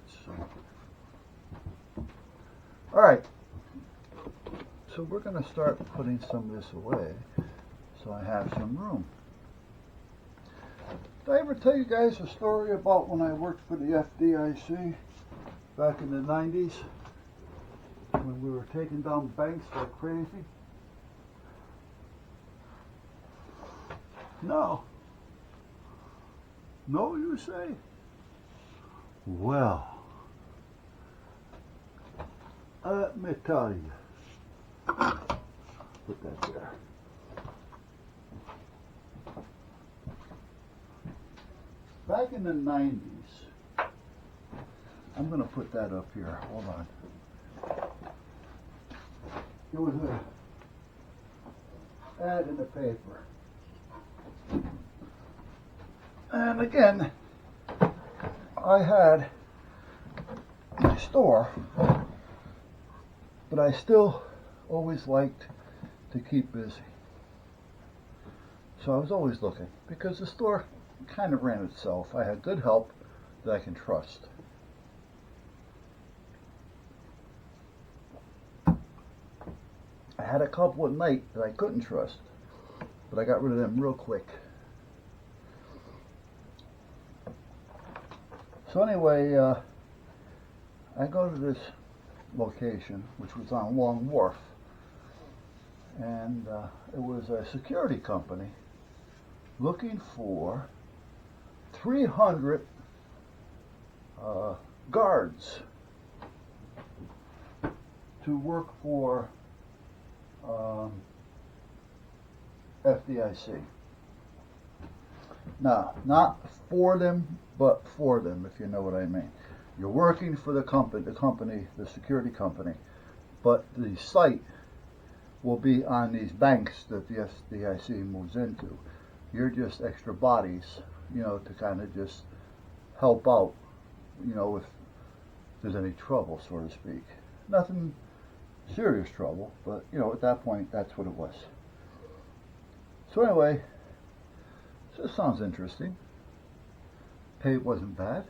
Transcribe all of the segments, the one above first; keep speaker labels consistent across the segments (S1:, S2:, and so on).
S1: parts. All right, so we're going to start putting some of this away so I have some room. Did I ever tell you guys a story about when I worked for the FDIC back in the 90s when we were taking down banks like crazy? No. No, you say? Well, let me tell you. Put that there. Back in the 90s, I'm going to put that up here. Hold on. There was an ad in the paper. And again, I had my store, but I still always liked to keep busy. So I was always looking, because the store kind of ran itself. I had good help that I can trust. I had a couple at night that I couldn't trust, but I got rid of them real quick. So anyway, I go to this location, which was on Long Wharf, and it was a security company looking for 300 guards to work for FDIC. Now, not for them, but for them, if you know what I mean. You're working for the company, the security company, but the site will be on these banks that the FDIC moves into. You're just extra bodies, to kind of just help out, if there's any trouble, so to speak. Nothing serious trouble, but, at that point, that's what it was. So anyway, this sounds interesting. Pay wasn't bad.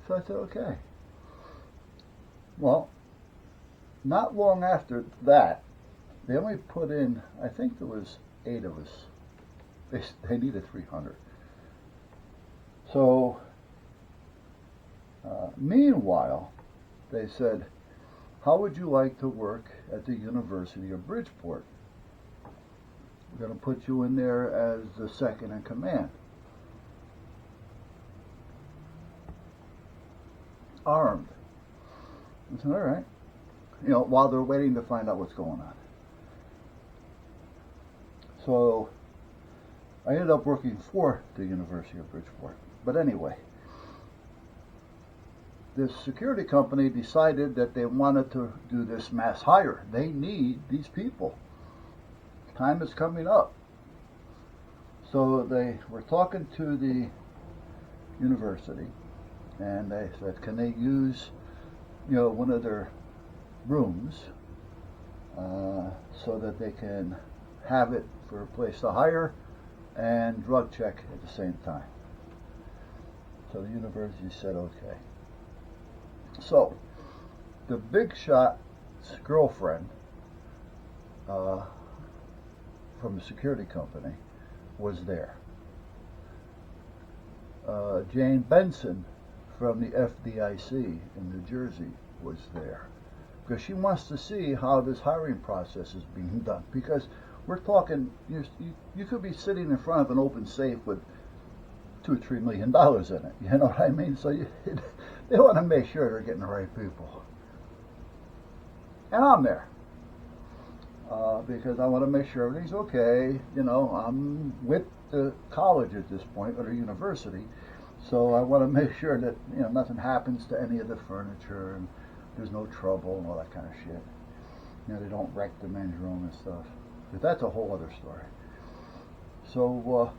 S1: So I said, okay. Well, not long after that, they only put in, I think there was 8 of us. They needed 300. So, meanwhile, they said, how would you like to work at the University of Bridgeport? We're going to put you in there as the second in command. Armed. I said, all right. While they're waiting to find out what's going on. So I ended up working for the University of Bridgeport. But anyway, this security company decided that they wanted to do this mass hire. They need these people. Time is coming up. So they were talking to the university, and they said, can they use, one of their rooms so that they can have it for a place to hire and drug check at the same time. So the university said okay. So the big shot's girlfriend from the security company was there. Jane Benson from the FDIC in New Jersey was there, because she wants to see how this hiring process is being done. Because we're talking, you could be sitting in front of an open safe with $2 or $3 million in it. You know what I mean? So they want to make sure they're getting the right people. And I'm there because I want to make sure everything's okay. I'm with the college at this point, or the university, so I want to make sure that nothing happens to any of the furniture and there's no trouble and all that kind of shit. They don't wreck the men's room and stuff. But that's a whole other story. So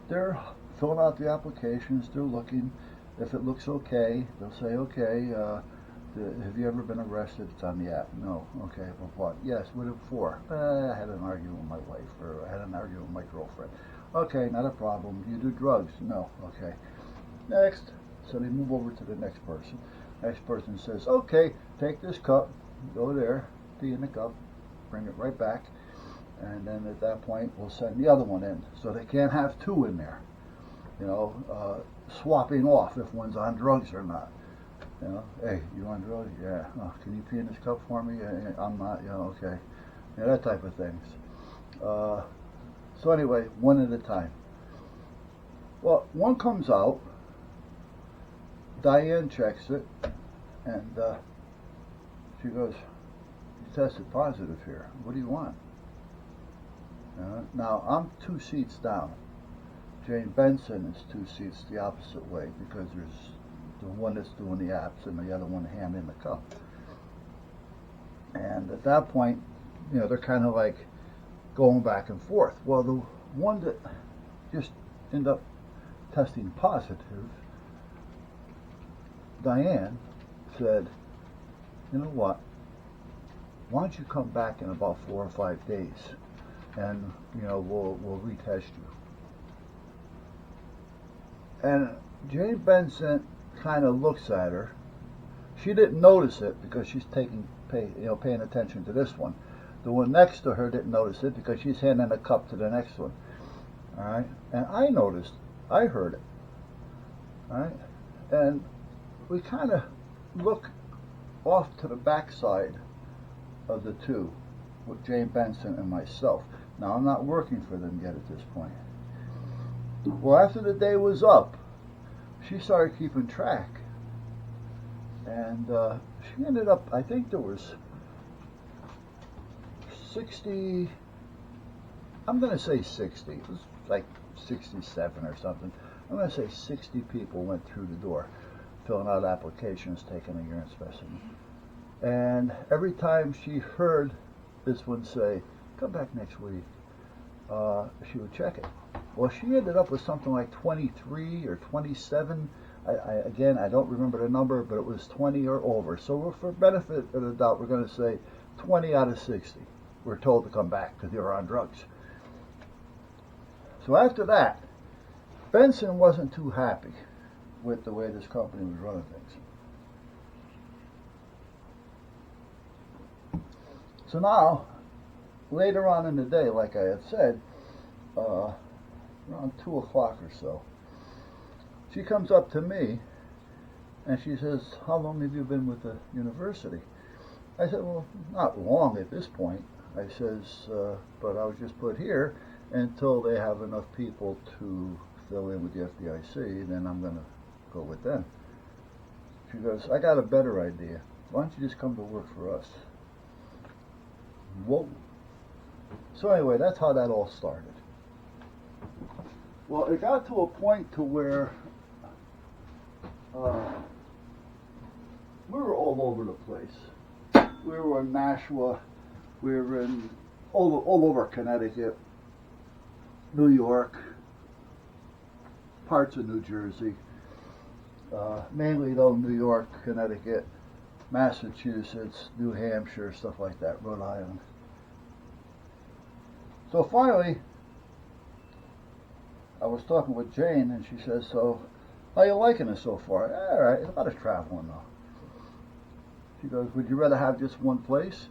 S1: they're filling out the applications. They're looking. If it looks okay, they'll say, okay, have you ever been arrested? It's on the app. No. Okay. Well, what? Yes. What for? I had an argument with my wife, or I had an argument with my girlfriend. Okay, not a problem. You do drugs? No. Okay. Next. So they move over to the next person. Next person says, okay, take this cup, go there, pee in the cup, bring it right back, and then at that point we'll send the other one in. So they can't have two in there, swapping off if one's on drugs or not. Hey, you on drugs? Yeah. Oh, can you pee in this cup for me? Yeah, I'm not. Okay. That type of things. So anyway, one at a time. Well, one comes out. Diane checks it, and she goes, "You tested positive here. What do you want?" Now I'm 2 seats down. Jane Benson is 2 seats the opposite way because there's the one that's doing the apps and the other one handing the cup. And at that point, they're kind of like going back and forth. Well, the one that just ended up testing positive, Diane said, "You know what? Why don't you come back in about 4 or 5 days, and we'll retest you." And Jane Benson kind of looks at her. She didn't notice it because she's paying attention to this one. The one next to her didn't notice it because she's handing a cup to the next one. All right, and I noticed. I heard it. All right, and we kind of look off to the backside of the two, with Jane Benson and myself. Now, I'm not working for them yet at this point. Well, after the day was up, she started keeping track. And she ended up, I think there was 60, I'm going to say 60. It was like 67 or something. I'm going to say 60 people went through the door, filling out applications, taking a urine specimen. And every time she heard this one say, "Come back next week," she would check it. Well, she ended up with something like 23 or 27. I don't remember the number, but it was 20 or over. So for benefit of the doubt, we're going to say 20 out of 60 were told to come back because they were on drugs. So after that, Benson wasn't too happy with the way this company was running things. So now, later on in the day, like I had said, around 2 o'clock or so, she comes up to me and she says, "How long have you been with the university?" I said, "Well, not long at this point." I says, "But I was just put here until they have enough people to fill in with the FDIC, then I'm going to go with them." She goes, "I got a better idea. Why don't you just come to work for us?" Whoa. So anyway, that's how that all started. Well, it got to a point to where we were all over the place. We were in Nashua, we were in all over Connecticut, New York, parts of New Jersey, mainly though New York, Connecticut, Massachusetts, New Hampshire, stuff like that, Rhode Island. So finally, I was talking with Jane, and she says, "So, how you liking it so far?" "All right, a lot of traveling though." She goes, "Would you rather have just one place?"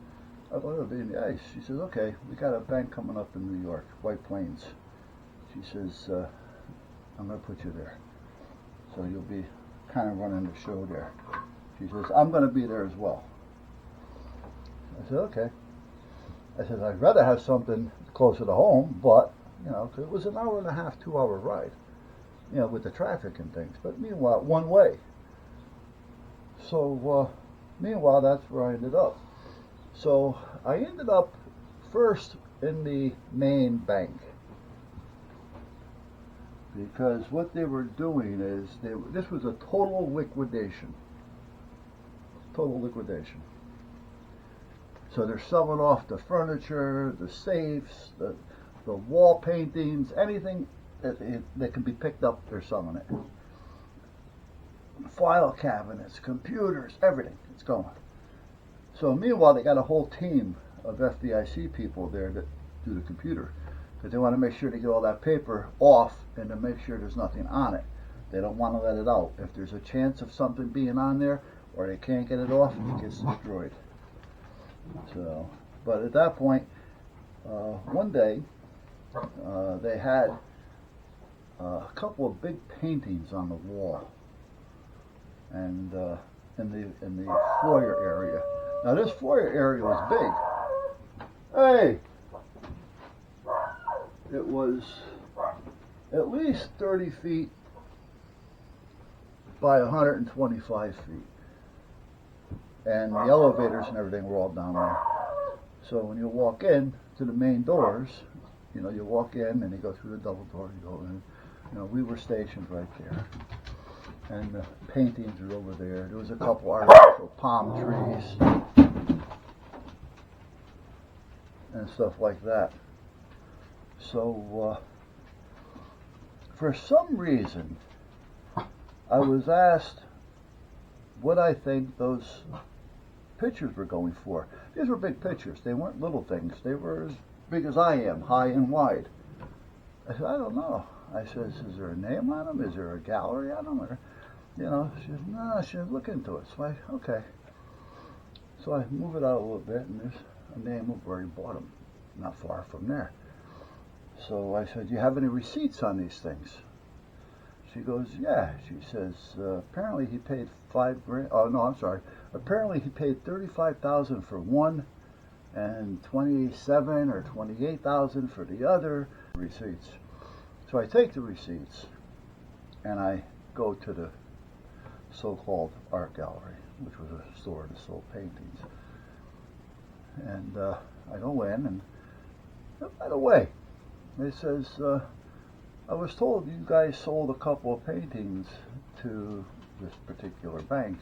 S1: I thought it would be in the ice. She says, "Okay, we got a bank coming up in New York, White Plains." She says, "I'm going to put you there. So you'll be kind of running the show there." She says, "I'm going to be there as well." I said, "Okay." I said, "I'd rather have something closer to home, but, 'cause it was an hour and a half, 2-hour ride, with the traffic and things. But meanwhile, one way. So, meanwhile, that's where I ended up. So I ended up first in the main bank. Because what they were doing is, this was a total liquidation. Total liquidation. So they're selling off the furniture, the safes, the wall paintings, anything that can be picked up, they're selling it. File cabinets, computers, everything, it's going. So meanwhile, they got a whole team of FDIC people there that do the computer, because they want to make sure to get all that paper off and to make sure there's nothing on it. They don't want to let it out. If there's a chance of something being on there, or they can't get it off, it gets destroyed. So, but at that point, one day, they had a couple of big paintings on the wall, and in the foyer area. Now this foyer area was big. Hey, it was at least 30 feet by 125 feet, and the elevators and everything were all down there. So when you walk in to the main doors, you know, you walk in and you go through the double door, you go in. You know, we were stationed right there, and the paintings are over there. There was a couple artificial palm trees and stuff like that. So for some reason, I was asked what I think those pictures were going for. These were big pictures. They weren't little things. They were as big as I am, high and wide. I said, I don't know. I said, is there a name on them? Is there a gallery on them? Or, you know, she said, no, she said, look into it. So I, okay. So I move it out a little bit, and there's a name of where he bought them, not far from there. So I said, do you have any receipts on these things? She goes, yeah. She says, apparently he paid $5,000. Oh, no, I'm sorry. Apparently he paid $35,000 for one and $27,000 or $28,000 for the other receipts. So I take the receipts and I go to the so-called art gallery, which was a store that sold paintings. And I go in, and by the way, it says, I was told you guys sold a couple of paintings to this particular bank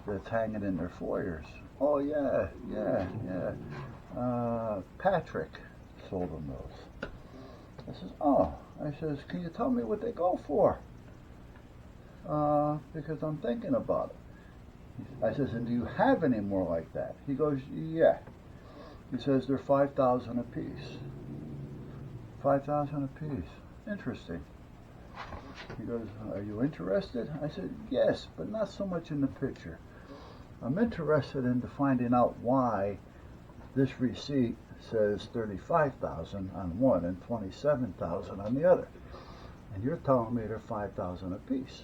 S1: that's hanging in their foyers. Oh, yeah. Patrick sold them those. I says, oh. I says, can you tell me what they go for? Because I'm thinking about it. I says, and do you have any more like that? He goes, yeah. He says, they're $5,000 a piece. $5,000 a piece. Interesting. He goes, are you interested? I said, yes, but not so much in the picture. I'm interested in finding out why this receipt says $35,000 on one and $27,000 on the other. And you're telling me they're $5,000 a piece.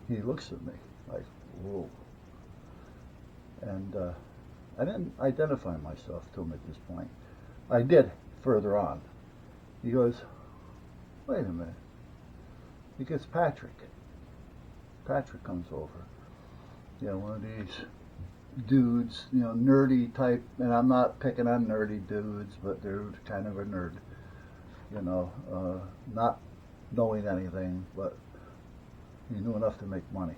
S1: He looks at me like, whoa. And I didn't identify myself to him at this point. I did further on. He goes, wait a minute. He gets Patrick. Patrick comes over. You know, one of these dudes, you know, nerdy type, and I'm not picking on nerdy dudes, but they're kind of a nerd. You know, not knowing anything, but he knew enough to make money.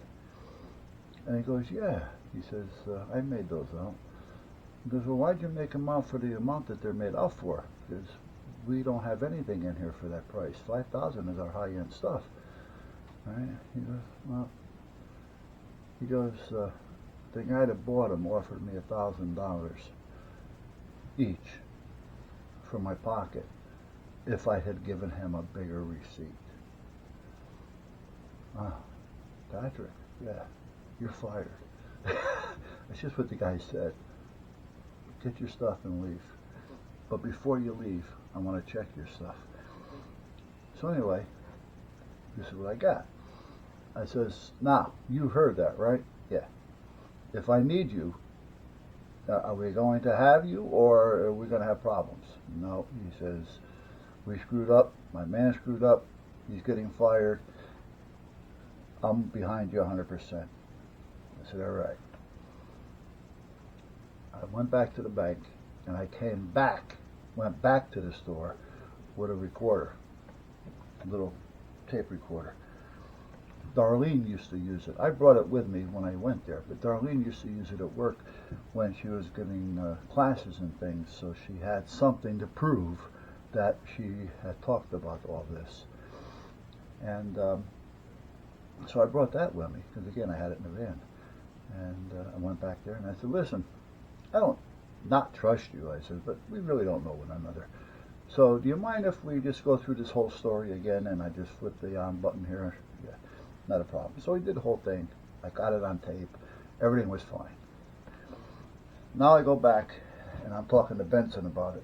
S1: And he goes, yeah. He says, I made those out. He goes, well, why'd you make them out for the amount that they're made out for? Because we don't have anything in here for that price. $5,000 is our high-end stuff. Right? He goes, well, the guy that bought them offered me $1,000 each for my pocket if I had given him a bigger receipt. Patrick, yeah, you're fired. That's just what the guy said. Get your stuff and leave. But before you leave, I want to check your stuff. So anyway, this is what I got. I says, now, you heard that, right? Yeah. If I need you, are we going to have you, or are we going to have problems? No, he says, we screwed up. My man screwed up. He's getting fired. I'm behind you 100%. I said, all right. I went back to the bank, and I went back to the store with a recorder, a little tape recorder. Darlene used to use it. I brought it with me when I went there, but Darlene used to use it at work when she was giving classes and things, so she had something to prove that she had talked about all this. And so I brought that with me, because again, I had it in the van. And I went back there and I said, listen, I don't not trust you, I said, but we really don't know one another. So do you mind if we just go through this whole story again and I just flip the on button here? Yeah, not a problem. So we did the whole thing. I got it on tape. Everything was fine. Now I go back and I'm talking to Benson about it.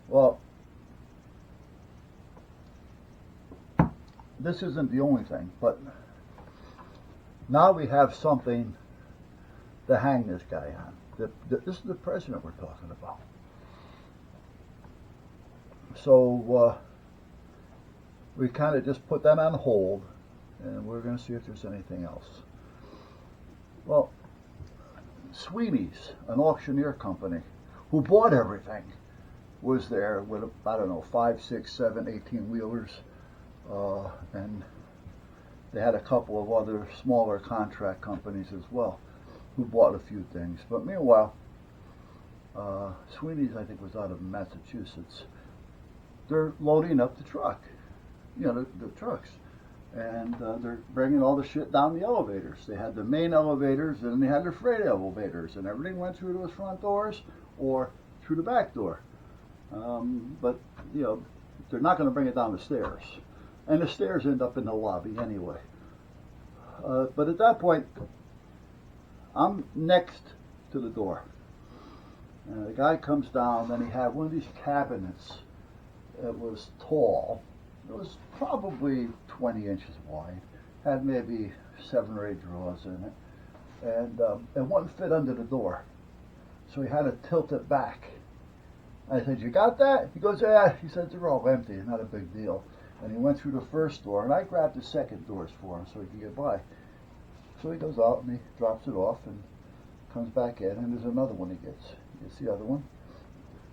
S1: Well, this isn't the only thing, but now we have something to hang this guy on. This is the president we're talking about. So we kind of just put that on hold, and we're going to see if there's anything else. Well, Sweeney's, an auctioneer company, who bought everything, was there with, I don't know, 5, 6, 7, 18-wheelers, and they had a couple of other smaller contract companies as well, who bought a few things. But meanwhile, Sweeney's, I think, was out of Massachusetts. They're loading up the truck, the trucks, and they're bringing all the shit down the elevators. They had the main elevators, and they had their freight elevators, and everything went through those front doors or through the back door. But they're not going to bring it down the stairs, and the stairs end up in the lobby anyway. But at that point, I'm next to the door, and the guy comes down, and he had one of these cabinets. It was tall. It was probably 20 inches wide. Had maybe 7 or 8 drawers in it, and it wouldn't fit under the door, so he had to tilt it back. I said, "You got that?" He goes, "Yeah." He said, "They're all empty. Not a big deal." And he went through the first door, and I grabbed the second doors for him so he could get by. So he goes out and he drops it off and comes back in, and there's another one he gets. He gets the other one,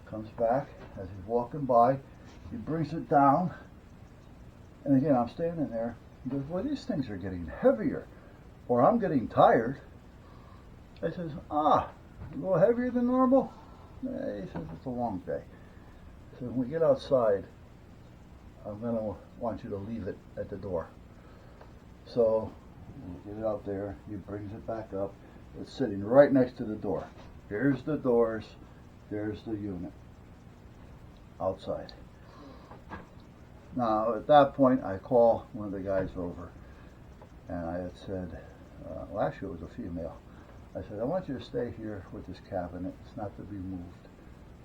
S1: comes back as he's walking by. He brings it down, and again, I'm standing there. He goes, "Well, these things are getting heavier, or I'm getting tired." I says, a little heavier than normal?" He says, "It's a long day." So when we get outside, I'm going to want you to leave it at the door. So we get it out there. He brings it back up. It's sitting right next to the door. Here's the doors. There's the unit outside. Now, at that point, I call one of the guys over, and I had said, well, actually, it was a female. I said, "I want you to stay here with this cabinet. It's not to be moved.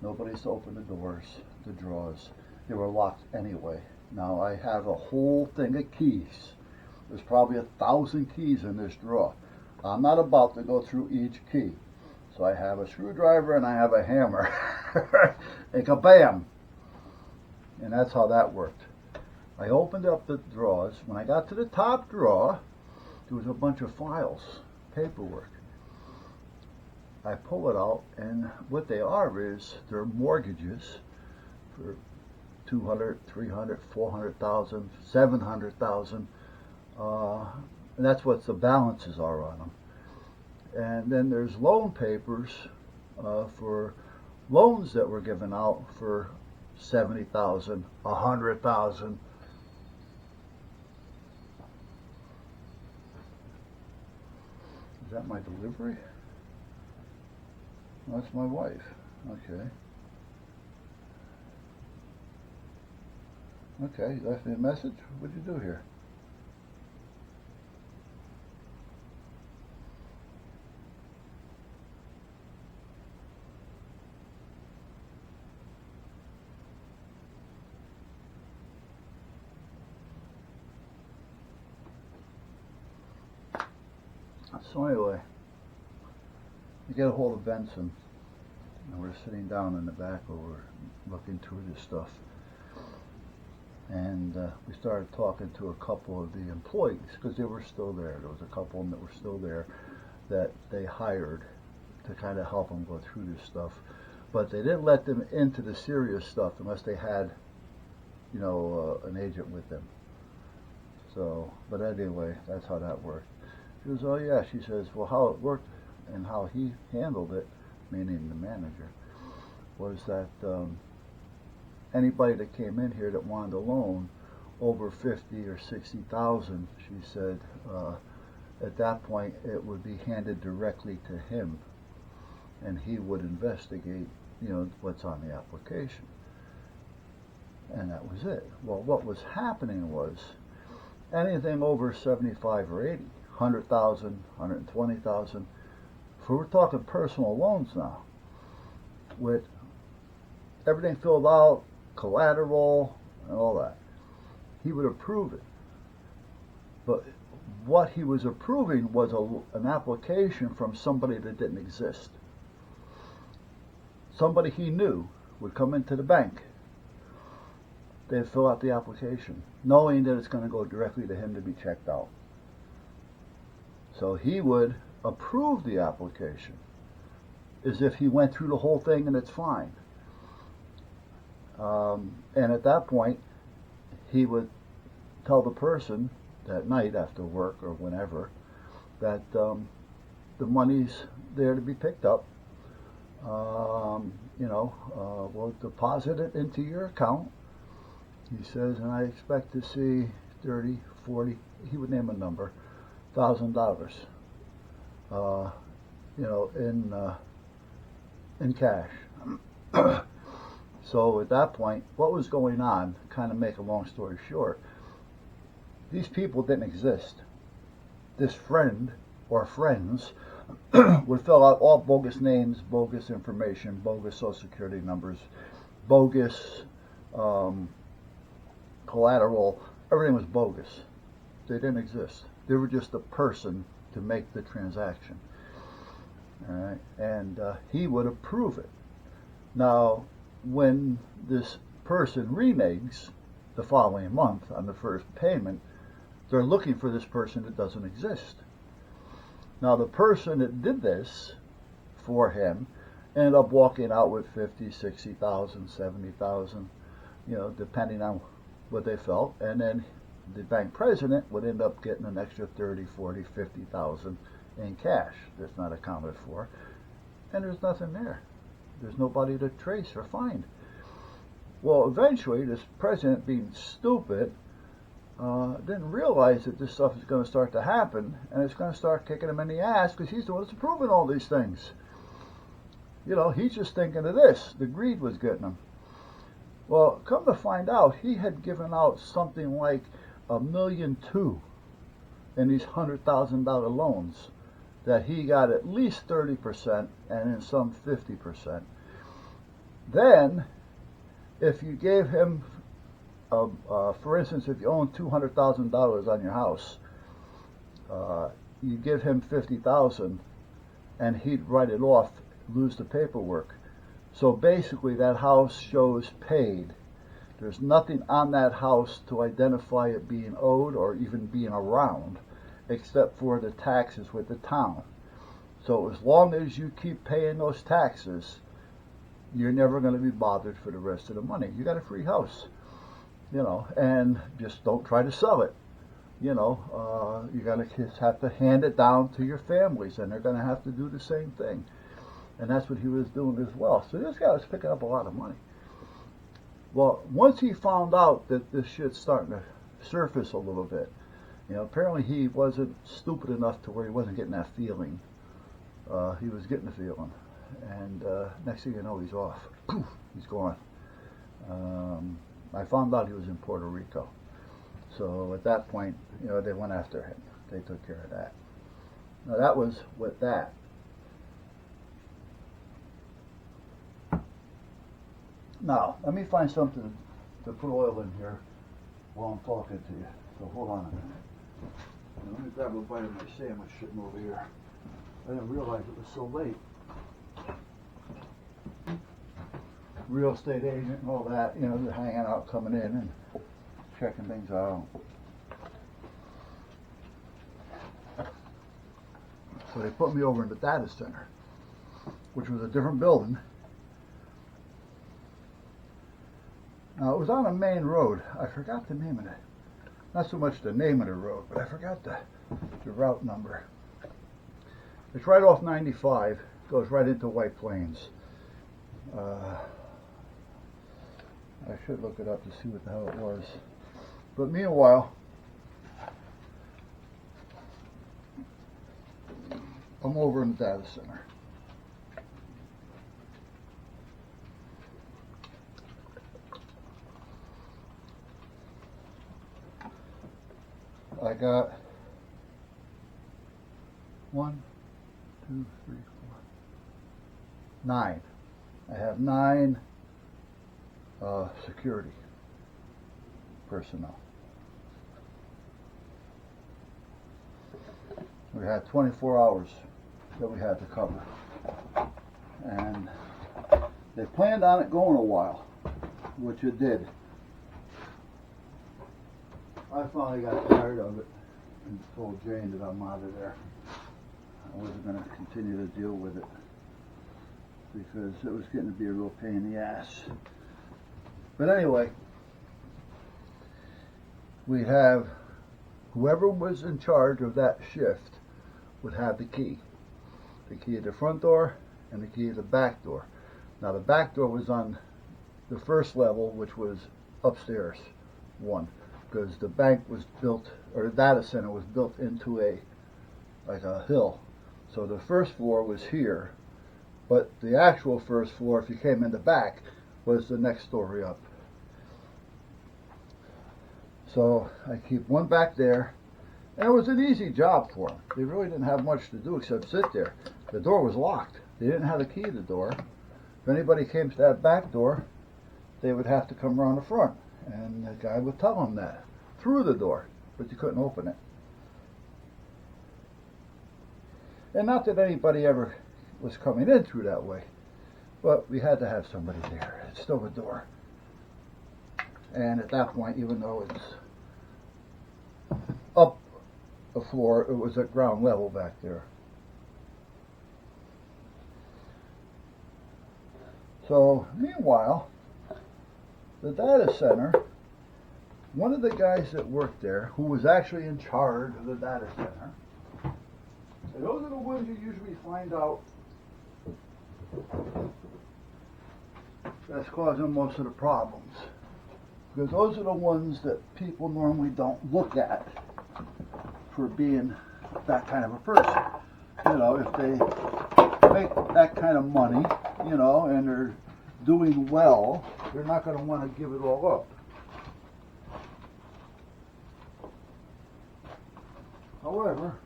S1: Nobody's to open the doors, the drawers. They were locked anyway. Now, I have a whole thing of keys. There's probably 1,000 keys in this drawer. I'm not about to go through each key. So I have a screwdriver and I have a hammer. And kabam! And that's how that worked. I opened up the drawers. When I got to the top drawer, there was a bunch of files, paperwork. I pull it out, and what they are is they're mortgages for 200, 300, 400,000, 700,000. And that's what the balances are on them. And then there's loan papers for loans that were given out for 70,000, 100,000. Is that my delivery? That's my wife. Okay. Okay, you left me a message? What'd you do here? So anyway, I get a hold of Benson, and we're sitting down in the back where we're looking through this stuff. And we started talking to a couple of the employees, because they were still there. There was a couple of them that were still there that they hired to kind of help them go through this stuff. But they didn't let them into the serious stuff unless they had, an agent with them. So, but anyway, that's how that worked. She goes, "Oh yeah," she says, "well, how it worked and how he handled it," meaning the manager, was that anybody that came in here that wanted a loan over 50 or 60,000, she said, at that point it would be handed directly to him, and he would investigate, what's on the application. and that was it. Well, what was happening was anything over 75 or 80, 100,000, 120,000, for we're talking personal loans now, with everything filled out, collateral, and all that, he would approve it. But what he was approving was an application from somebody that didn't exist. Somebody he knew would come into the bank. They'd fill out the application, knowing that it's going to go directly to him to be checked out. So he would approve the application as if he went through the whole thing and it's fine. And at that point, he would tell the person that night after work or whenever that the money's there to be picked up. We'll deposit it into your account. He says, and I expect to see 30, 40, he would name a number, $1,000, in cash. So at that point, what was going on, kind of make a long story short, these people didn't exist. This friend or friends would fill out all bogus names, bogus information, bogus social security numbers, bogus collateral. Everything was bogus. They didn't exist. They were just a person to make the transaction. All right, and he would approve it. Now, when this person reneges the following month on the first payment, they're looking for this person that doesn't exist. Now, the person that did this for him ended up walking out with 50, 60,000, 70,000, depending on what they felt, and then the bank president would end up getting an extra 30, 40, 50,000 in cash that's not accounted for, and there's nothing there. There's nobody to trace or find. Well, eventually, this president, being stupid, didn't realize that this stuff is going to start to happen, and it's going to start kicking him in the ass because he's the one that's approving all these things. He's just thinking of this. The greed was getting him. Well, come to find out, he had given out something like $1.2 million in these $100,000 loans that he got at least 30% and in some 50%. Then, if you gave him, for instance, if you own $200,000 on your house, you give him $50,000 and he'd write it off, lose the paperwork. So basically that house shows paid. There's nothing on that house to identify it being owed or even being around, except for the taxes with the town. So as long as you keep paying those taxes, you're never going to be bothered for the rest of the money. You got a free house, and just don't try to sell it. You got to just have to hand it down to your families, and they're going to have to do the same thing. And that's what he was doing as well. So this guy was picking up a lot of money. Well, once he found out that this shit's starting to surface a little bit, apparently he wasn't stupid enough to where he wasn't getting that feeling. He was getting the feeling. And next thing you know, he's off. Poof, he's gone. I found out he was in Puerto Rico. So at that point, they went after him. They took care of that. Now that was with that. Now, let me find something to put oil in here while I'm talking to you. So hold on a minute. Let me grab a bite of my sandwich sitting over here. I didn't realize it was so late. Real estate agent and all that, they're hanging out, coming in and checking things out. So they put me over in the data center, which was a different building. Now, it was on a main road. I forgot the name of it. Not so much the name of the road, but I forgot the route number. It's right off 95. Goes right into White Plains. I should look it up to see what the hell it was. But meanwhile, I'm over in the data center. got 1, 2, 3, 4, 9. I have 9 security personnel. We had 24 hours that we had to cover. And they planned on it going a while, which it did. I finally got tired of it and told Jane that I'm out of there. I wasn't going to continue to deal with it because it was getting to be a real pain in the ass. But anyway, we have whoever was in charge of that shift would have the key of the front door and the key of the back door. Now the back door was on the first level, which was upstairs, 1, because the bank was built, or the data center was built into like a hill. So the first floor was here, but the actual first floor, if you came in the back, was the next story up. So I keep one back there, and it was an easy job for them. They really didn't have much to do except sit there. The door was locked. They didn't have the key to the door. If anybody came to that back door, they would have to come around the front, and the guy would tell them that through the door, but you couldn't open it. And not that anybody ever was coming in through that way, but we had to have somebody there. It's still a door. And at that point, even though it's up a floor, it was at ground level back there. So, meanwhile, the data center, one of the guys that worked there, who was actually in charge of the data center, and those are the ones you usually find out that's causing most of the problems. Because those are the ones that people normally don't look at for being that kind of a person. You know, if they make that kind of money, you know, and they're doing well, they're not going to want to give it all up. However,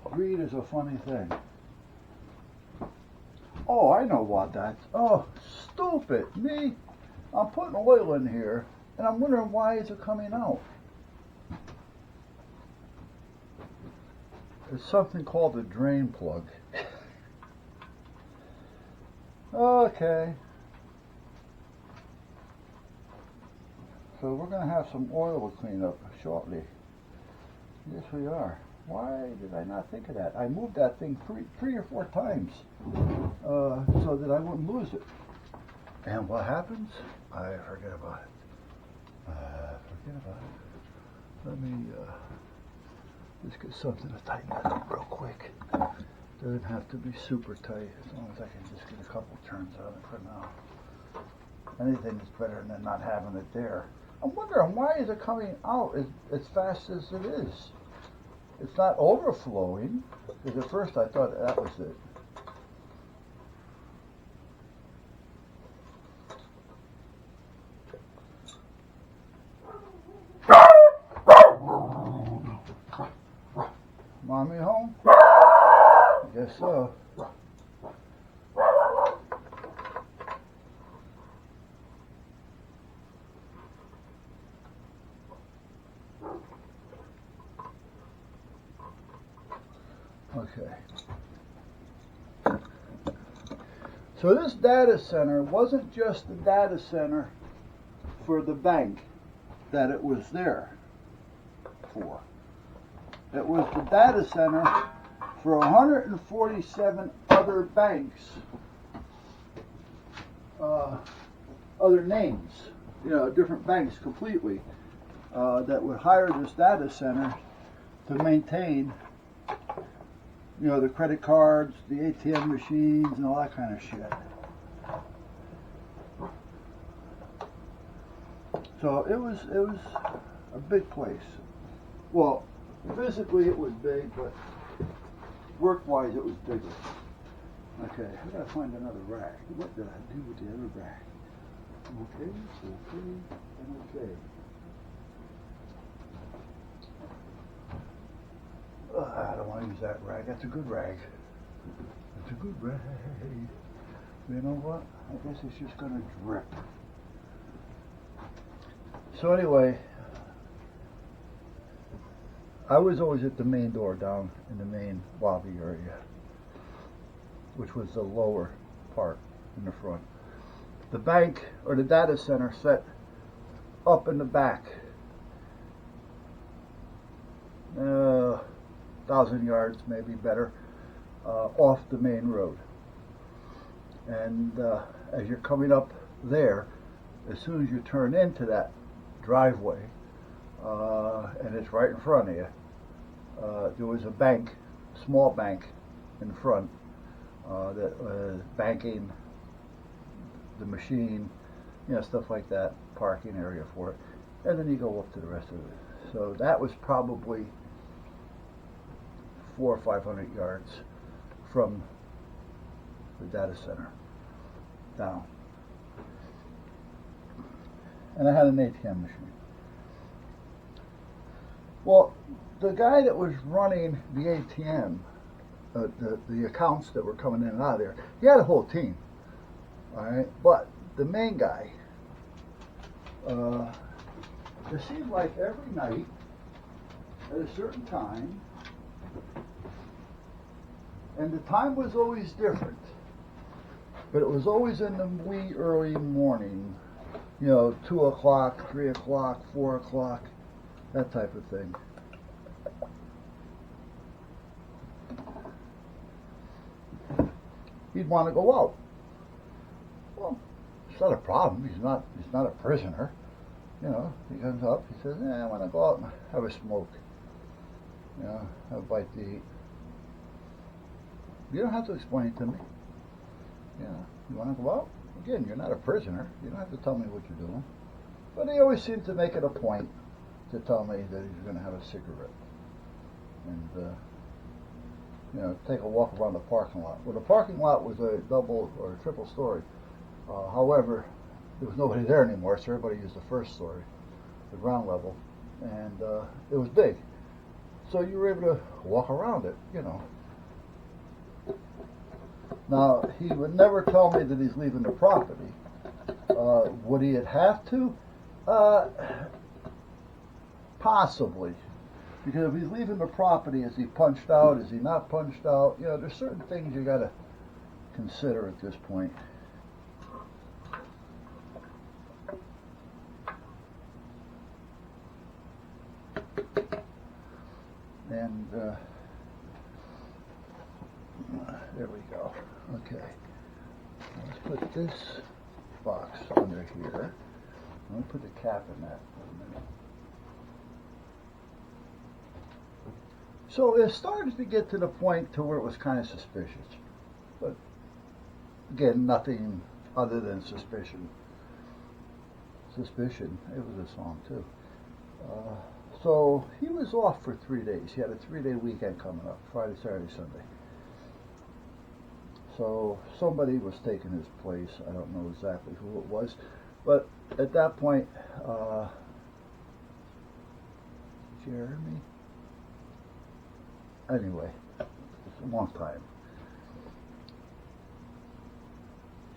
S1: greed is a funny thing. Oh, I know what that's. Oh, stupid me. I'm putting oil in here, and I'm wondering why is it coming out. It's something called a drain plug. Okay. So we're going to have some oil to clean up shortly. Yes, we are. Why did I not think of that? I moved that thing 3 or 4 times so that I wouldn't lose it. And what happens? I forget about it. Let me just get something to tighten that up real quick. Doesn't have to be super tight, as long as I can just get a couple turns on it for now. Anything is better than not having it there. I'm wondering why is it coming out as fast as it is? It's not overflowing, because at first I thought that was it. Mommy home? I guess so. Okay. So this data center wasn't just the data center for the bank that it was there for. It was the data center for 147 other banks, other names, you know, different banks completely, that would hire this data center to maintain, you know, the credit cards, the ATM machines, and all that kind of shit. So it was a big place. Well, physically it was big, but work-wise it was bigger. Okay, I gotta find another rack. What did I do with the other rack? Okay, and okay. don't want to use that rag. That's a good rag. That's a good rag. You know what? I guess it's just going to drip. So anyway, I was always at the main door down in the main lobby area, which was the lower part in the front. The bank or the data center set up in the back, 1,000 yards maybe better, off the main road. And as you're coming up there, as soon as you turn into that driveway, and it's right in front of you, there was a bank, small bank in front, that was banking the machine, stuff like that, parking area for it. And then you go up to the rest of it. So that was probably 400 or 500 yards from the data center down. And I had an ATM machine. Well, the guy that was running the ATM, the accounts that were coming in and out of there, he had a whole team. All right, but the main guy, it seemed like every night at a certain time, and the time was always different, but it was always in the wee early morning, 2 o'clock, 3 o'clock, 4 o'clock, that type of thing. He'd want to go out. Well, it's not a problem. He's not a prisoner. He comes up, he says, I want to go out and have a smoke. Have a bite to eat. You don't have to explain it to me. You want to go out? Again, you're not a prisoner. You don't have to tell me what you're doing. But he always seemed to make it a point to tell me that he's going to have a cigarette. And, take a walk around the parking lot. Well, the parking lot was a double or a triple story. However, there was nobody there anymore, so everybody used the first story, the ground level, and it was big. So you were able to walk around it, Now, he would never tell me that he's leaving the property. Would he have to? Possibly. Because if he's leaving the property, is he punched out? Is he not punched out? There's certain things you got to consider at this point. And there we go. Okay. Let's put this box under here. Let me put the cap in that for a minute. So it started to get to the point to where it was kind of suspicious. But again, nothing other than suspicion. Suspicion. It was a song too. So he was off for 3 days. He had a 3-day weekend coming up, Friday, Saturday, Sunday. So somebody was taking his place. I don't know exactly who it was. But at that point, Jeremy? Anyway, it's a long time.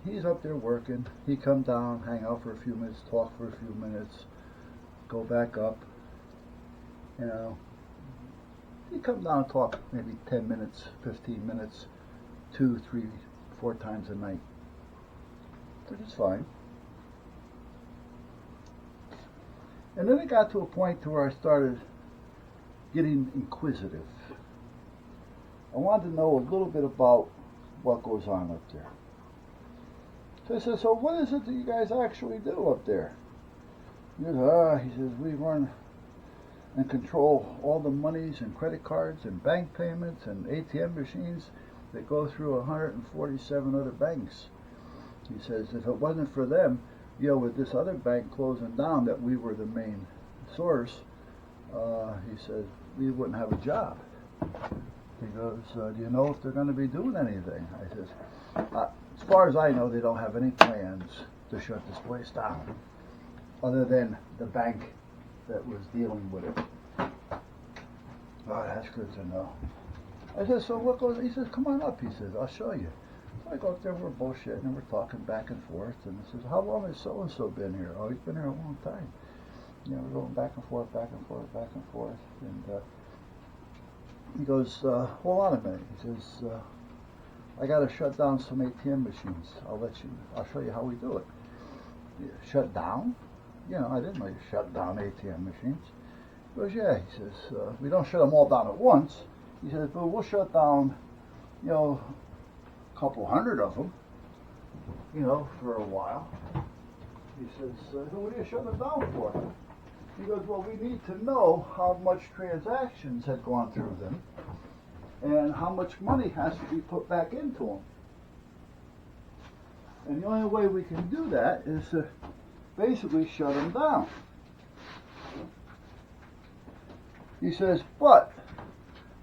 S1: He's up there working. He come down, hang out for a few minutes, talk for a few minutes, go back up. He come down and talk maybe 10 minutes, 15 minutes, 2, 3, 4 times a night. Which is fine. And then it got to a point to where I started getting inquisitive. I wanted to know a little bit about what goes on up there. So I said, so what is it that you guys actually do up there? He says, we run and control all the monies and credit cards and bank payments and ATM machines that go through 147 other banks. He says, if it wasn't for them, with this other bank closing down, that we were the main source, he said, we wouldn't have a job. He goes, do you know if they're going to be doing anything? I says, as far as I know, they don't have any plans to shut this place down, other than the bank that was dealing with it. Oh, that's good to know. I said, so what goes, he says, come on up, he says, I'll show you. So I go up there, we're bullshitting, and we're talking back and forth, and he says, how long has so-and-so been here? Oh, he's been here a long time. You know, we're going back and forth, back and forth, back and forth, and he goes, hold on a minute, he says, I got to shut down some ATM machines. I'll show you how we do it. Shut down? You know, I didn't know you shut down ATM machines. He goes, yeah, he says, we don't shut them all down at once. He says, but we'll shut down, you know, a couple hundred of them, you know, for a while. He says, what are you shutting them down for? He goes, well, we need to know how much transactions had gone through them and how much money has to be put back into them. And the only way we can do that is to basically shut them down. He says, but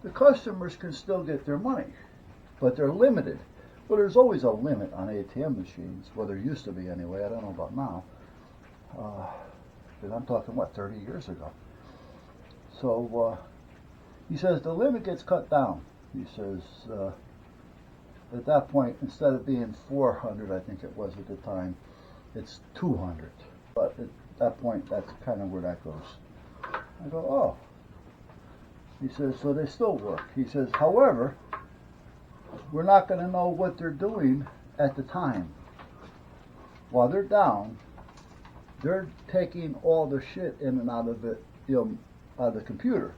S1: the customers can still get their money, but they're limited. Well, there's always a limit on ATM machines. Well, there used to be anyway. I don't know about now. Because I'm talking, 30 years ago. So he says the limit gets cut down. He says at that point, instead of being 400, I think it was at the time, it's 200. But at that point, that's kind of where that goes. I go, oh. He says, so they still work. He says, however, we're not going to know what they're doing at the time. While they're down, they're taking all the shit in and out of it, you know, out of the computer.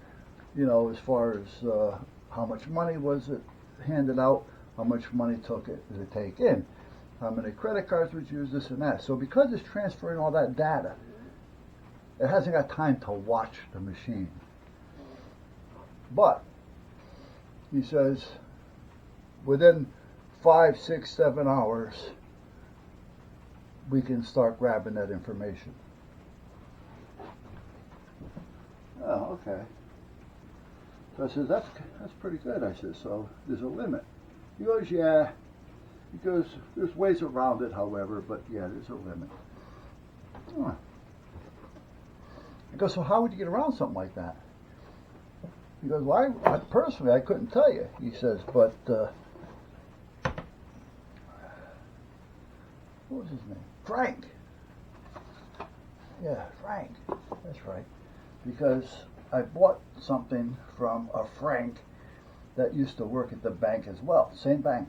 S1: You know, as far as how much money was it handed out, how much money took it to take in, how many credit cards was used, this and that. So because it's transferring all that data, it hasn't got time to watch the machine. But he says within 5, 6, 7 hours, we can start grabbing that information. Oh, okay. So I says, that's pretty good. I says, so there's a limit. He goes, yeah. He goes, there's ways around it, however, but yeah, there's a limit. Oh. I go, so how would you get around something like that? He goes, well, I personally, I couldn't tell you. He says, but what was his name? Frank. Yeah, Frank. That's right. Because I bought something from a Frank that used to work at the bank as well, same bank.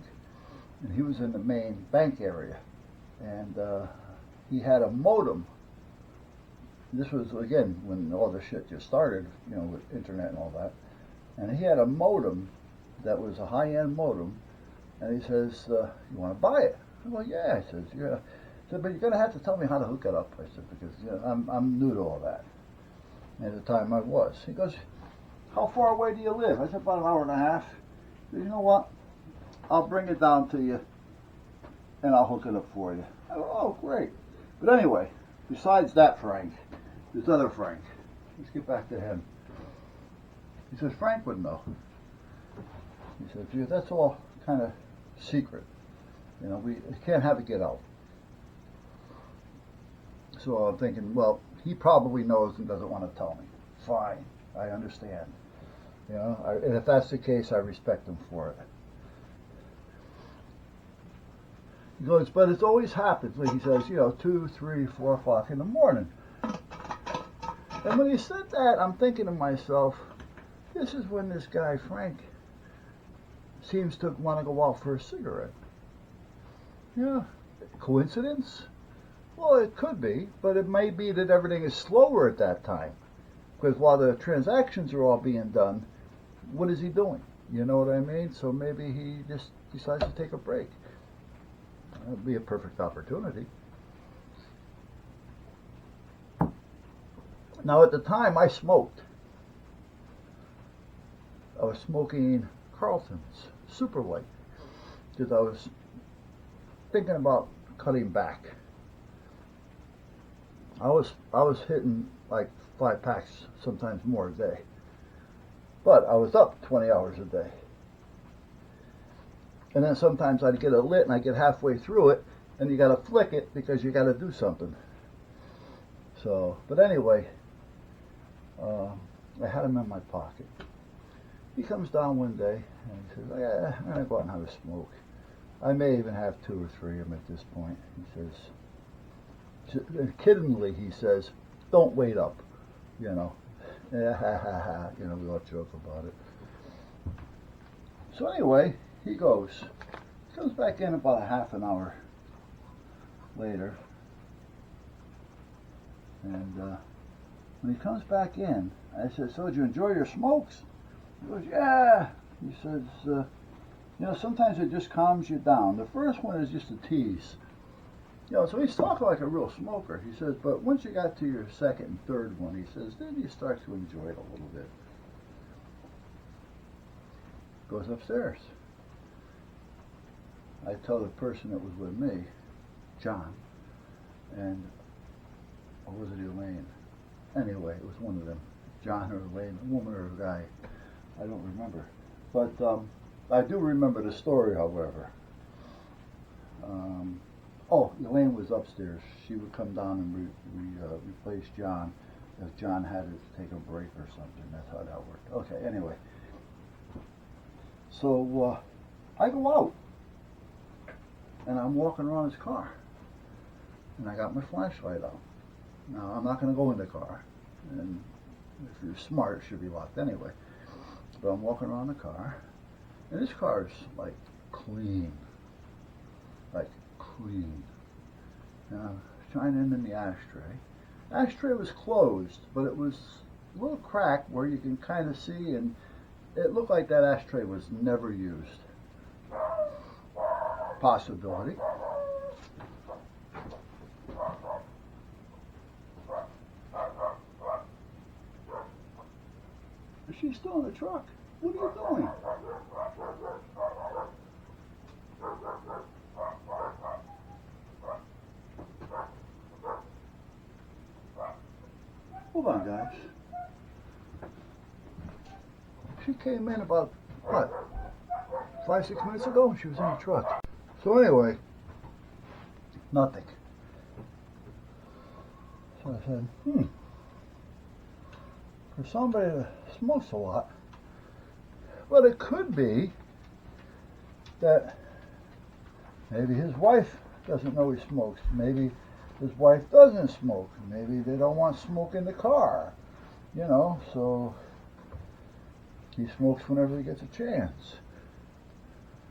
S1: And he was in the main bank area. And he had a modem. This was, again, when all the shit just started, you know, with internet and all that. And he had a modem that was a high-end modem. And he says, you want to buy it? Well, yeah. I says, yeah. I said, but you're going to have to tell me how to hook it up. I said, because you know, I'm new to all that. And at the time I was. He goes, how far away do you live? I said, about an hour and a half. He said, you know what? I'll bring it down to you, and I'll hook it up for you. I go, oh, great. But anyway, besides that Frank, there's other Frank. Let's get back to him. He says, Frank would know. He said, gee, that's all kind of secret. You know, we can't have it get out. So I'm thinking, well, he probably knows and doesn't want to tell me. Fine, I understand. You know, and if that's the case, I respect him for it. He goes, but it's always happens. Like he says, you know, 2, 3, 4 o'clock in the morning. And when he said that, I'm thinking to myself, this is when this guy, Frank, seems to want to go out for a cigarette. Yeah, coincidence? Well, it could be, but it may be that everything is slower at that time. Because while the transactions are all being done, what is he doing? You know what I mean? So maybe he just decides to take a break. That would be a perfect opportunity. Now, at the time, I smoked. I was smoking Carlton's Super Light because I was thinking about cutting back. I was hitting like 5 packs, sometimes more a day. But I was up 20 hours a day. And then sometimes I'd get it lit and I'd get halfway through it and you gotta flick it because you gotta do something. So, but anyway, I had them in my pocket. he comes down one day and he says, yeah, I'm going to go out and have a smoke. I may even have 2 or 3 of them at this point. He says, kiddingly, he says, don't wait up, you know. You know, we all joke about it. So anyway, he goes. He comes back in about a half an hour later. And when he comes back in, I said, so did you enjoy your smokes? He goes, yeah. He says, you know, sometimes it just calms you down. The first one is just a tease. You know, so he's talking like a real smoker. He says, but once you got to your second and third one, he says, then you start to enjoy it a little bit. Goes upstairs. I tell the person that was with me, John, and, or was it Elaine? Anyway, it was one of them. John or Elaine, a woman or a guy. I don't remember. But I do remember the story, however. Oh, Elaine was upstairs. She would come down and replace John if John had to take a break or something. That's how that worked. Okay, anyway. So I go out and I'm walking around his car and I got my flashlight out. Now, I'm not going to go in the car, and if you're smart, it should be locked anyway. But I'm walking around the car, and this car is like clean. And I'm shining in the ashtray. The ashtray was closed, but it was a little crack where you can kind of see, and it looked like that ashtray was never used. Possibility. She's still in the truck. What are you doing? Hold on, guys. She came in about, what, 5-6 minutes ago, and she was in the truck. So anyway, nothing. So I said, for somebody that smokes a lot, but it could be that maybe his wife doesn't know he smokes. Maybe his wife doesn't smoke. Maybe they don't want smoke in the car, you know, so he smokes whenever he gets a chance.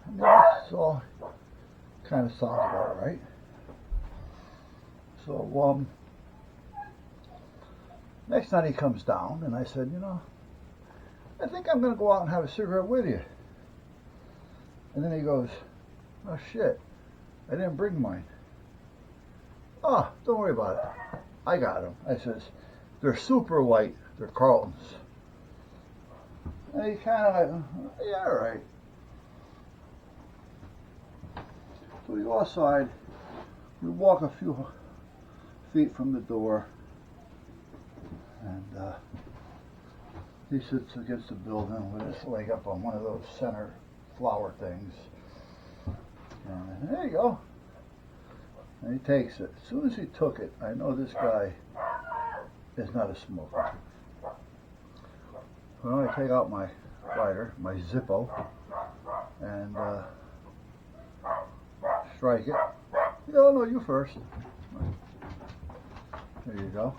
S1: I mean, that's all kind of sounds about right. So, next night he comes down, and I said, you know, I think I'm going to go out and have a cigarette with you. And then he goes, oh shit, I didn't bring mine. Oh, don't worry about it. I got them. I says, they're super light. They're Carltons. And he kind of like, yeah, all right. So we go outside. We walk a few feet from the door. And he sits against the building with his leg up on one of those center flower things. And there you go. And he takes it. As soon as he took it, I know this guy is not a smoker. Well, I take out my lighter, my Zippo, and strike it. No, you first. There you go.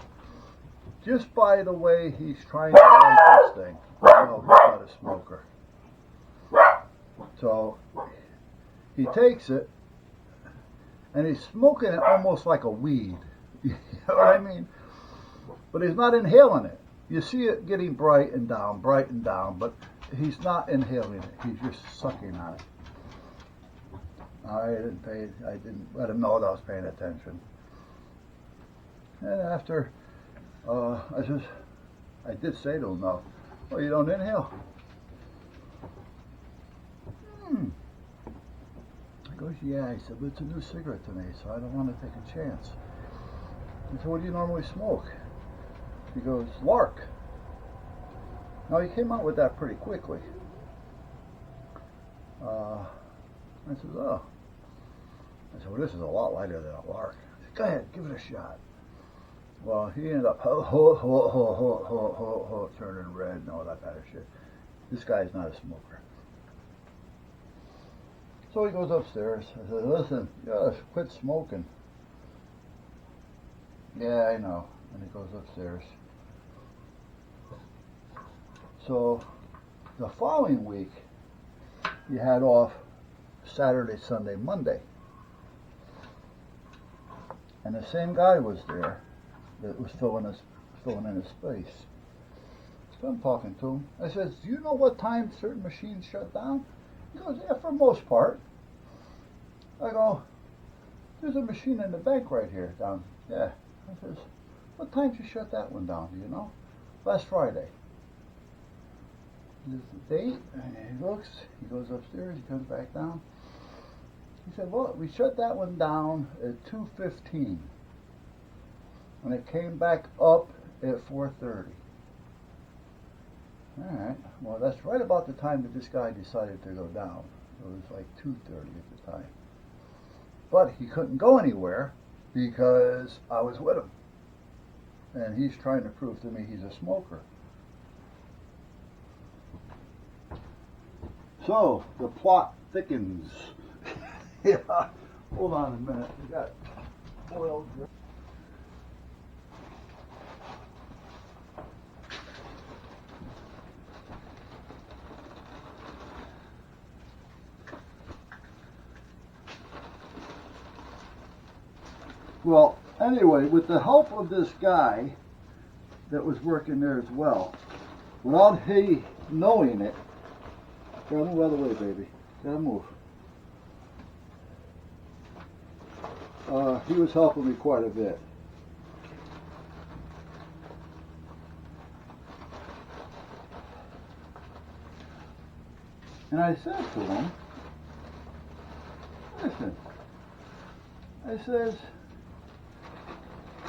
S1: Just by the way he's trying to light this thing, I know he's not a smoker. So he takes it, and he's smoking it almost like a weed. You know what I mean? But he's not inhaling it. You see it getting bright and down, but he's not inhaling it. He's just sucking on it. I didn't let him know that I was paying attention. And after, I did say to him, no, well, you don't inhale. He goes, yeah. He said, but it's a new cigarette to me, so I don't want to take a chance. I said, what do you normally smoke? He goes, Lark. Now, he came out with that pretty quickly. I said, oh. I said, well, this is a lot lighter than a Lark. I said, go ahead, give it a shot. Well, he ended up turning red and all that kind of shit. This guy's not a smoker. So he goes upstairs. I said, listen, you gotta quit smoking. Yeah, I know. And he goes upstairs. So the following week, you had off Saturday, Sunday, Monday. And the same guy was there that was filling in his space. So I'm talking to him. I says, do you know what time certain machines shut down? He goes, yeah, for the most part. I go, there's a machine in the bank right here down. Yeah. I says, what time did you shut that one down, do you know? Last Friday. There's the date, and he looks, he goes upstairs, he comes back down. He said, well, we shut that one down at 2:15. And it came back up at 4:30. Alright, well that's right about the time that this guy decided to go down. It was like 2:30 at the time. But he couldn't go anywhere because I was with him. And he's trying to prove to me he's a smoker. So, the plot thickens. Yeah, hold on a minute. We got oil drip. Well, anyway, with the help of this guy that was working there as well, without he knowing it, gotta move out of the way, baby. Gotta move. He was helping me quite a bit. And I said to him, listen, I says,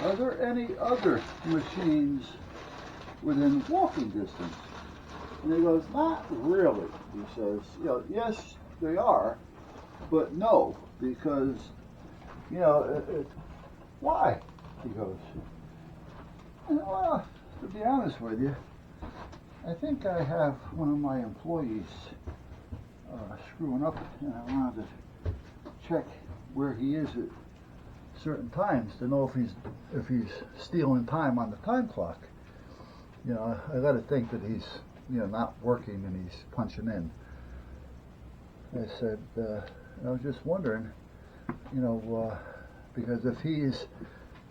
S1: are there any other machines within walking distance? And he goes, not really. He says, yes, they are, but no, because, why? He goes, well, to be honest with you, I think I have one of my employees screwing up, and I wanted to check where he is at certain times to know if he's stealing time on the time clock. I got to think that he's not working and he's punching in. I said, I was just wondering, because if he's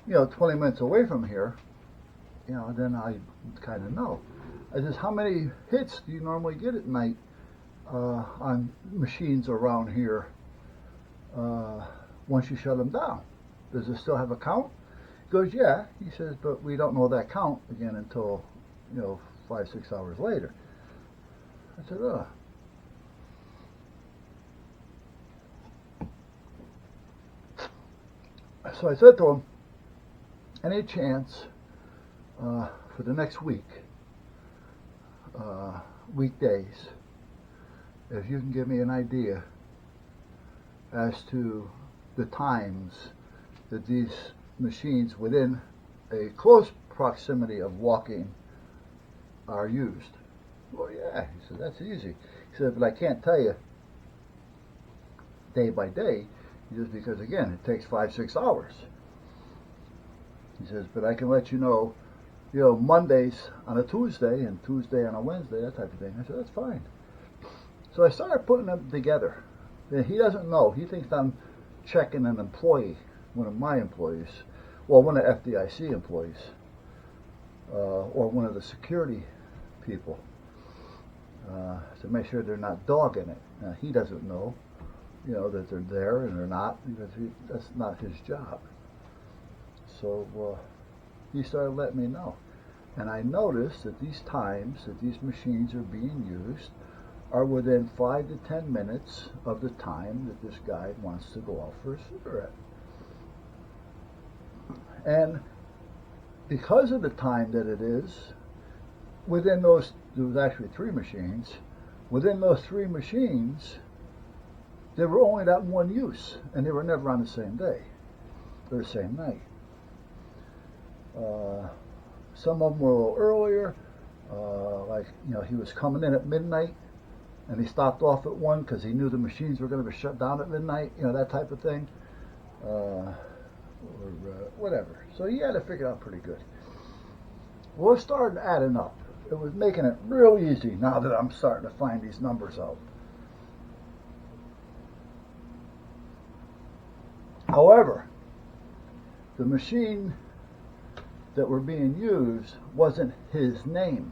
S1: 20 minutes away from here, then I kind of know. I says, how many hits do you normally get at night on machines around here once you shut them down? Does it still have a count? He goes, yeah. He says, but we don't know that count again until 5-6 hours later. I said, oh. So I said to him, any chance for the next week, weekdays, if you can give me an idea as to the times that these machines within a close proximity of walking are used. Well, yeah, he said, that's easy. He said, but I can't tell you day by day, just because, again, it takes 5-6 hours. He says, but I can let you know, Mondays on a Tuesday and Tuesday on a Wednesday, that type of thing. I said, that's fine. So I started putting them together. And he doesn't know. He thinks I'm checking an employee, one of my employees, well, one of FDIC employees, or one of the security people, to make sure they're not dogging it. Now, he doesn't know, that they're there and they're not, because that's not his job. So he started letting me know. And I noticed that these times that these machines are being used are within 5 to 10 minutes of the time that this guy wants to go out for a cigarette. And because of the time that it is, within those, there was actually 3 machines, within those 3 machines, they were only that one use, and they were never on the same day, or the same night. Some of them were a little earlier, Like, he was coming in at midnight and he stopped off at 1 because he knew the machines were going to be shut down at midnight, that type of thing. Or whatever. So he had to figure it out pretty good. Well, it started adding up. It was making it real easy now that I'm starting to find these numbers out. However, the machine that were being used wasn't his name.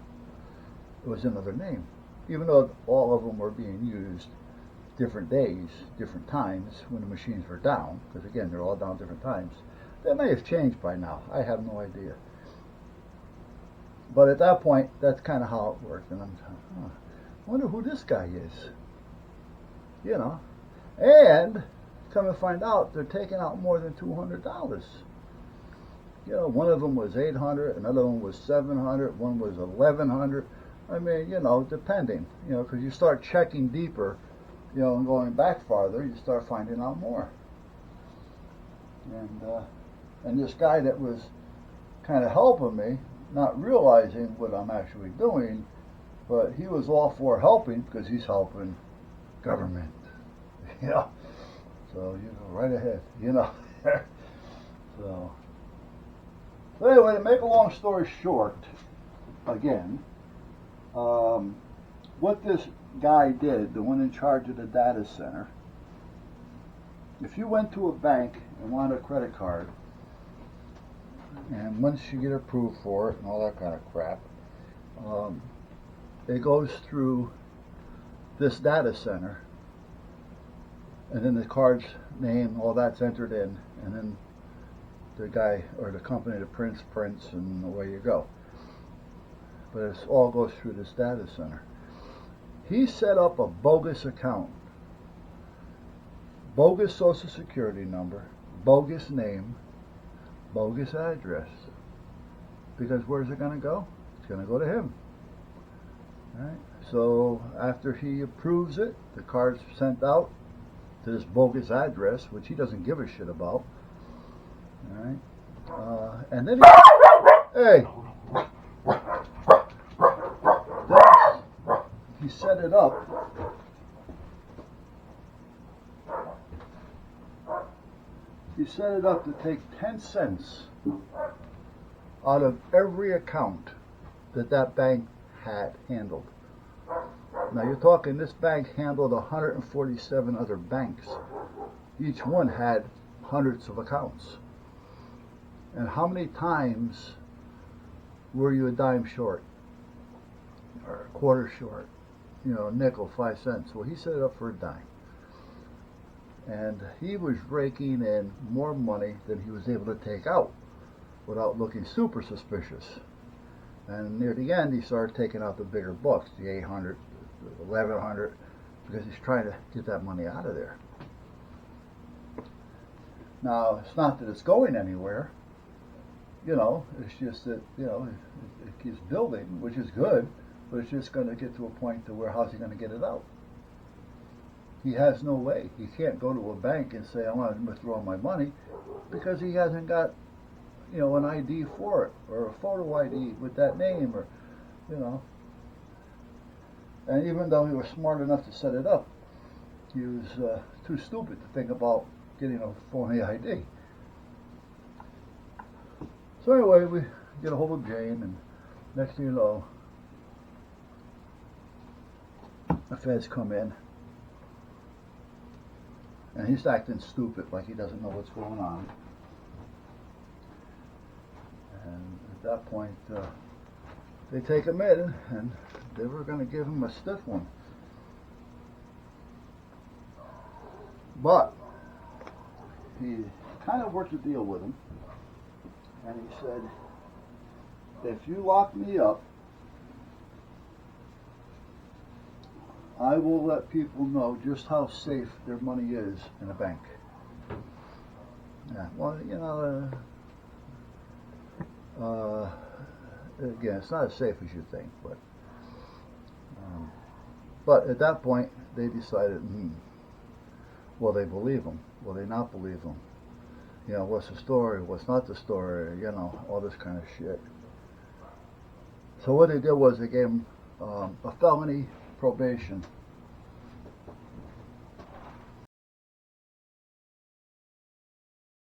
S1: It was another name. Even though all of them were being used different days, different times when the machines were down, because again, they're all down different times. They may have changed by now. I have no idea. But at that point, that's kind of how it worked. And I'm I wonder who this guy is. And come to find out, they're taking out more than $200. One of them was $800, another one was $700, one was $1,100. I mean, depending, because you start checking deeper, and going back farther, you start finding out more. And this guy that was kind of helping me, not realizing what I'm actually doing, but he was all for helping because he's helping government. So you go right ahead, So anyway, to make a long story short, again, what this guy did, the one in charge of the data center, if you went to a bank and wanted a credit card, and once you get approved for it and all that kind of crap, it goes through this data center, and then the card's name, all that's entered in, and then the guy or the company that prints, and away you go. But it all goes through this data center. He set up a bogus account, bogus social security number, bogus name, bogus address. Because where's it going to go? It's going to go to him. Right? So after he approves it, the card's sent out to this bogus address, which he doesn't give a shit about. All right? And then he set it up. He set it up to take 10 cents out of every account that bank had handled. Now you're talking, this bank handled 147 other banks. Each one had hundreds of accounts. And how many times were you a dime short? Or a quarter short? A nickel, 5 cents. Well, he set it up for a dime. And he was raking in more money than he was able to take out without looking super suspicious. And near the end, he started taking out the bigger bucks, the 800, the 1100, because he's trying to get that money out of there. Now, it's not that it's going anywhere. It's just that, it keeps building, which is good, but it's just going to get to a point to where how's he going to get it out? He has no way. He can't go to a bank and say, I want to withdraw my money, because he hasn't got, an ID for it, or a photo ID with that name, or, And even though he was smart enough to set it up, he was too stupid to think about getting a phony ID. So anyway, we get a hold of Jane, and next thing you know, the feds come in, and he's acting stupid, like he doesn't know what's going on. And at that point, they take him in, and they were going to give him a stiff one. But he kind of worked a deal with him, and he said, if you lock me up, I will let people know just how safe their money is in a bank. Yeah, well, again, it's not as safe as you think, but at that point, they decided, will they believe him? Will they not believe him? What's the story? What's not the story? All this kind of shit. So what they did was they gave him a felony probation